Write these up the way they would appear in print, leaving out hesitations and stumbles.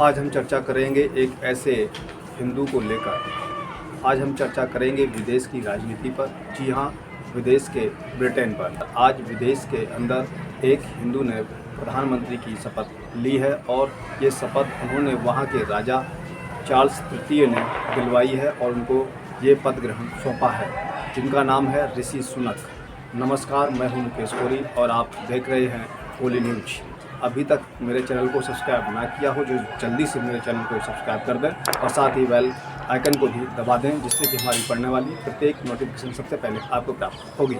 आज हम चर्चा करेंगे एक ऐसे हिंदू को लेकर। आज हम चर्चा करेंगे विदेश की राजनीति पर। जी हाँ, विदेश के ब्रिटेन पर। आज विदेश के अंदर एक हिंदू ने प्रधानमंत्री की शपथ ली है और ये शपथ उन्होंने वहाँ के राजा चार्ल्स तृतीय ने दिलवाई है और उनको ये पद ग्रहण सौंपा है, जिनका नाम है ऋषि सुनक। नमस्कार, मैं हूं मुकेश कोरी और आप देख रहे हैं कोली न्यूज। अभी तक मेरे चैनल को सब्सक्राइब ना किया हो जो जल्दी से मेरे चैनल को सब्सक्राइब कर दें और साथ ही बेल आइकन को भी दबा दें, जिससे कि हमारी पढ़ने वाली प्रत्येक नोटिफिकेशन सबसे पहले आपको प्राप्त होगी।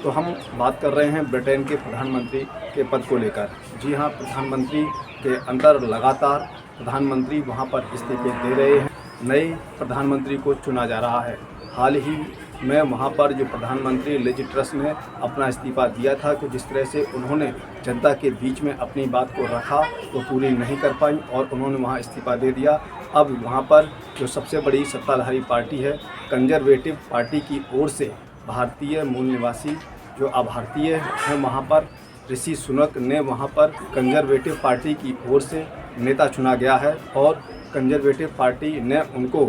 तो हम बात कर रहे हैं ब्रिटेन के प्रधानमंत्री के पद को लेकर। जी हाँ, प्रधानमंत्री के अंदर लगातार प्रधानमंत्री वहाँ पर इस्तीफे दे रहे हैं। नए प्रधानमंत्री को चुना जा रहा है। हाल ही में वहाँ पर जो प्रधानमंत्री लिज ट्रस ने अपना इस्तीफ़ा दिया था कि जिस तरह से उन्होंने जनता के बीच में अपनी बात को रखा तो पूरी नहीं कर पाई और उन्होंने वहाँ इस्तीफ़ा दे दिया। अब वहाँ पर जो सबसे बड़ी सत्ताधारी पार्टी है कंजर्वेटिव पार्टी की ओर से भारतीय मूल निवासी जो अभारतीय हैं वहाँ पर ऋषि सुनक ने वहाँ पर कंजर्वेटिव पार्टी की ओर से नेता चुना गया है और कंजर्वेटिव पार्टी ने उनको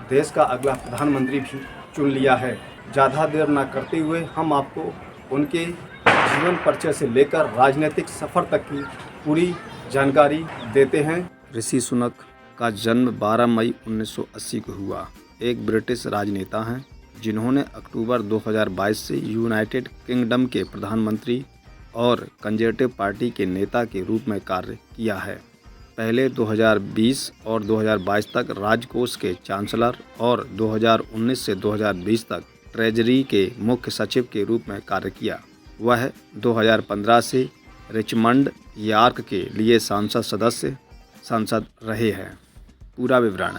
देश का अगला प्रधानमंत्री भी चुन लिया है। ज़्यादा देर ना करते हुए हम आपको उनके जीवन परिचय से लेकर राजनीतिक सफ़र तक की पूरी जानकारी देते हैं। ऋषि सुनक का जन्म 12 मई 1980 को हुआ। एक ब्रिटिश राजनेता हैं जिन्होंने अक्टूबर 2022 से यूनाइटेड किंगडम के प्रधानमंत्री और कंजर्वेटिव पार्टी के नेता के रूप में कार्य किया है। पहले 2020 और 2022 तक राजकोष के चांसलर और 2019 से 2020 तक ट्रेजरी के मुख्य सचिव के रूप में कार्य किया। वह 2015 से रिचमंड यॉर्क के लिए सांसद रहे हैं। पूरा विवरण।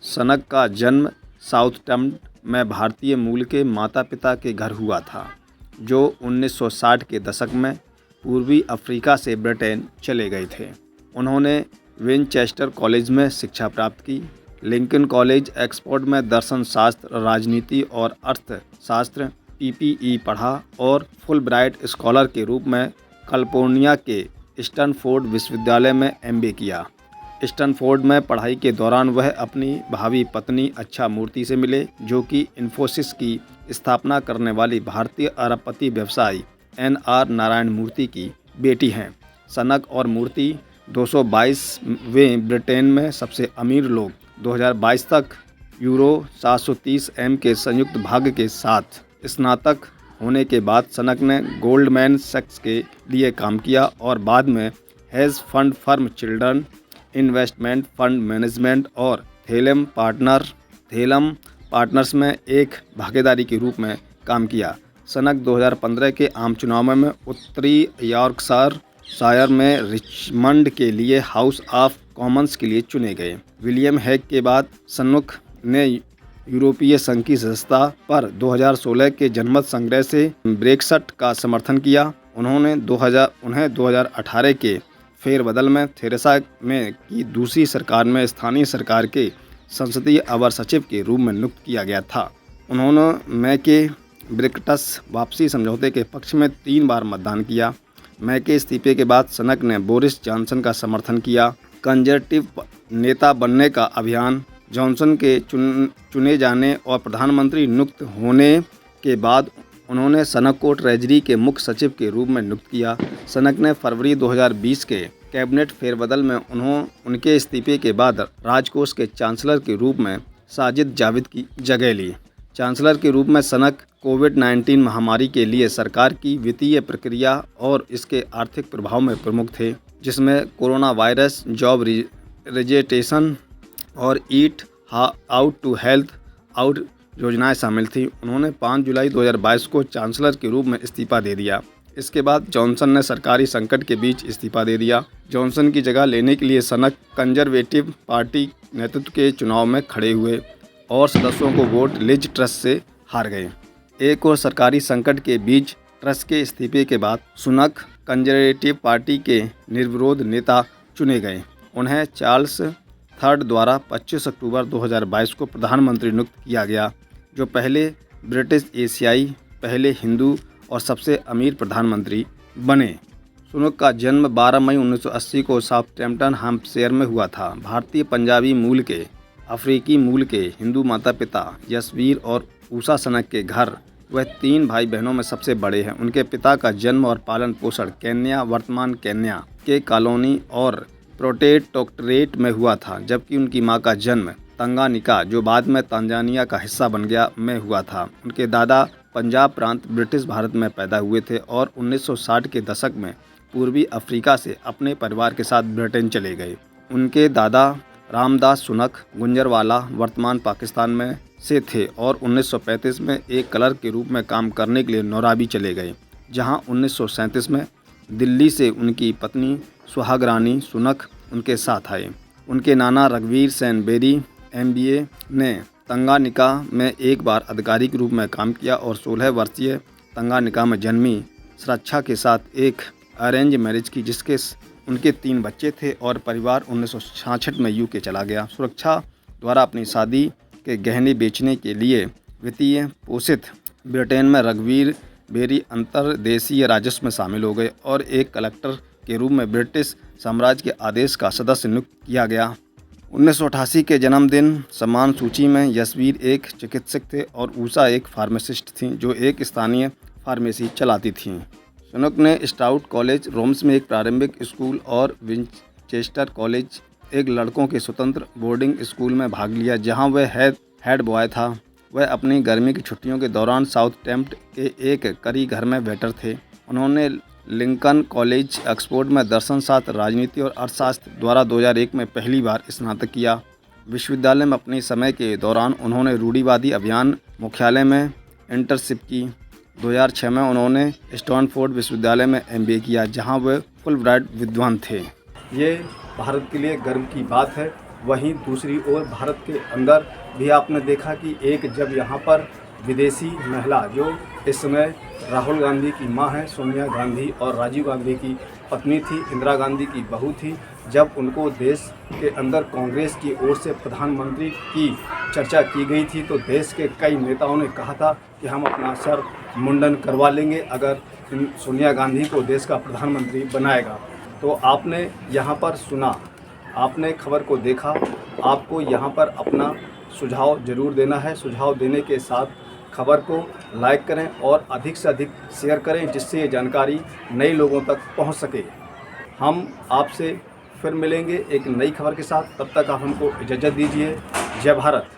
सनक का जन्म साउथहैम्पटन में भारतीय मूल के माता पिता के घर हुआ था, जो 1960 के दशक में पूर्वी अफ्रीका से ब्रिटेन चले गए थे। उन्होंने विनचेस्टर कॉलेज में शिक्षा प्राप्त की, लिंकन कॉलेज ऑक्सफोर्ड में दर्शन शास्त्र, राजनीति और अर्थशास्त्र PPE पढ़ा और फुलब्राइट स्कॉलर के रूप में कैलिफोर्निया के स्टैनफोर्ड विश्वविद्यालय में MBA किया। स्टैनफोर्ड में पढ़ाई के दौरान वह अपनी भावी पत्नी अच्छा मूर्ति से मिले, जो कि इन्फोसिस की स्थापना करने वाली भारतीय अरबपति व्यवसायी NR नारायण मूर्ति की बेटी हैं। सनक और मूर्ति 222वें ब्रिटेन में सबसे अमीर लोग 2022 तक यूरो 730 M के संयुक्त भाग्य के साथ स्नातक होने के बाद सनक ने गोल्डमैन सैक्स के लिए काम किया और बाद में hedge fund firm children investment fund management और थेलम पार्टनर्स में एक भागीदारी के रूप में काम किया। सनक 2015 के आम चुनाव में उत्तरी यॉर्कशायर में रिचमंड के लिए हाउस ऑफ कॉमन्स के लिए चुने गए। विलियम हेग के बाद सनक ने यूरोपीय संघ की सदस्यता पर 2016 के जनमत संग्रह से ब्रेक्सिट का समर्थन किया। उन्हें 2018 के फेरबदल में थेरेसा मे की दूसरी सरकार में स्थानीय सरकार के संसदीय अवर सचिव के रूप में नियुक्त किया गया था। उन्होंने मे के ब्रेक्सिट वापसी समझौते के पक्ष में 3 बार मतदान किया। मे के इस्तीफे के बाद सनक ने बोरिस जॉनसन का समर्थन किया। कंजर्वेटिव नेता बनने का अभियान। जॉनसन के चुने जाने और प्रधानमंत्री नियुक्त होने के बाद उन्होंने सनक को ट्रेजरी के मुख्य सचिव के रूप में नियुक्त किया। सनक ने फरवरी 2020 के कैबिनेट फेरबदल में उनके इस्तीफे के बाद राजकोष के चांसलर के रूप में साजिद जाविद की जगह ली। चांसलर के रूप में सनक कोविड-19 महामारी के लिए सरकार की वित्तीय प्रक्रिया और इसके आर्थिक प्रभाव में प्रमुख थे, जिसमें कोरोना वायरस, जॉब रिजेटेशन और eat out to help out योजनाएं शामिल थीं। उन्होंने 5 जुलाई 2022 को चांसलर के रूप में इस्तीफा दे दिया। इसके बाद जॉनसन ने सरकारी संकट के बीच इस्तीफा दे दिया। जॉनसन की जगह लेने के लिए सनक कंजर्वेटिव पार्टी नेतृत्व के चुनाव में खड़े हुए और सदस्यों को वोट लिज ट्रस से हार गए। एक और सरकारी संकट के बीच ट्रस के इस्तीफे के बाद सुनक कंजर्वेटिव पार्टी के निर्विरोध नेता चुने गए। उन्हें चार्ल्स III द्वारा 25 अक्टूबर 2022 को प्रधानमंत्री नियुक्त किया गया, जो पहले ब्रिटिश एशियाई, पहले हिंदू और सबसे अमीर प्रधानमंत्री बने। सुनक का जन्म 12 मई 1980 को साउथैम्पटन हैम्पशायर में हुआ था। भारतीय पंजाबी मूल के, अफ्रीकी मूल के हिंदू माता पिता यशवीर और ऊषा सुनक के घर वह 3 भाई बहनों में सबसे बड़े हैं। उनके पिता का जन्म और पालन पोषण केन्या, वर्तमान केन्या के कॉलोनी और प्रोटेक्टोरेट में हुआ था, जबकि उनकी मां का जन्म तंगानिका, जो बाद में तांजानिया का हिस्सा बन गया, में हुआ था। उनके दादा पंजाब प्रांत ब्रिटिश भारत में पैदा हुए थे और 1960 के दशक में पूर्वी अफ्रीका से अपने परिवार के साथ ब्रिटेन चले गए। उनके दादा रामदास सुनक गुंजरवाला वर्तमान पाकिस्तान में से थे और 1935 में एक क्लर्क के रूप में काम करने के लिए नौराबी चले गए, जहां 1937 में दिल्ली से उनकी पत्नी सुहागरानी सुनक उनके साथ आए। उनके नाना रघुवीर सेन बेरी MBA ने तंगानिका में एक बार अधिकारी के रूप में काम किया और 16 वर्षीय तंगानिका में जन्मी सुरक्षा के साथ एक अरेंज मैरिज की, जिसके उनके 3 बच्चे थे और परिवार 1966 में UK चला गया। सुरक्षा द्वारा अपनी शादी के गहने बेचने के लिए वित्तीय पोषित ब्रिटेन में रघुवीर बेरी अंतर्देशीय राजस्व में शामिल हो गए और एक कलेक्टर के रूप में ब्रिटिश साम्राज्य के आदेश का सदस्य नियुक्त किया गया। 1988 के जन्मदिन सम्मान सूची में यशवीर एक चिकित्सक थे और ऊषा एक फार्मासिस्ट थीं, जो एक स्थानीय फार्मेसी चलाती थीं। सुनक ने स्टाउट कॉलेज रोम्स में एक प्रारंभिक स्कूल और विंचेस्टर कॉलेज एक लड़कों के स्वतंत्र बोर्डिंग स्कूल में भाग लिया, जहां वह हेड बॉय था। वह अपनी गर्मी की छुट्टियों के दौरान साउथैम्पटन के एक करी घर में वेटर थे। उन्होंने लिंकन कॉलेज ऑक्सफोर्ड में दर्शन शास्त्र, राजनीति और अर्थशास्त्र द्वारा 2001 में पहली बार स्नातक किया। विश्वविद्यालय में अपने समय के दौरान उन्होंने रूढ़िवादी अभियान मुख्यालय में इंटर्नशिप की। 2006 में उन्होंने स्टैनफोर्ड विश्वविद्यालय में MBA किया, जहां वे फुलब्राइट विद्वान थे। ये भारत के लिए गर्व की बात है। वहीं दूसरी ओर भारत के अंदर भी आपने देखा कि एक जब यहाँ पर विदेशी महिला, जो इस समय राहुल गांधी की मां है, सोनिया गांधी, और राजीव गांधी की पत्नी थी, इंदिरा गांधी की बहू थी, जब उनको देश के अंदर कांग्रेस की ओर से प्रधानमंत्री की चर्चा की गई थी, तो देश के कई नेताओं ने कहा था कि हम अपना सर मुंडन करवा लेंगे अगर सोनिया गांधी को देश का प्रधानमंत्री बनाएगा। तो आपने यहाँ पर सुना, आपने खबर को देखा, आपको यहाँ पर अपना सुझाव ज़रूर देना है। सुझाव देने के साथ खबर को लाइक करें और अधिक से अधिक शेयर करें, जिससे ये जानकारी नए लोगों तक पहुँच सके। हम आपसे फिर मिलेंगे एक नई खबर के साथ। तब तक आप हमको इजाज़त दीजिए। जय भारत।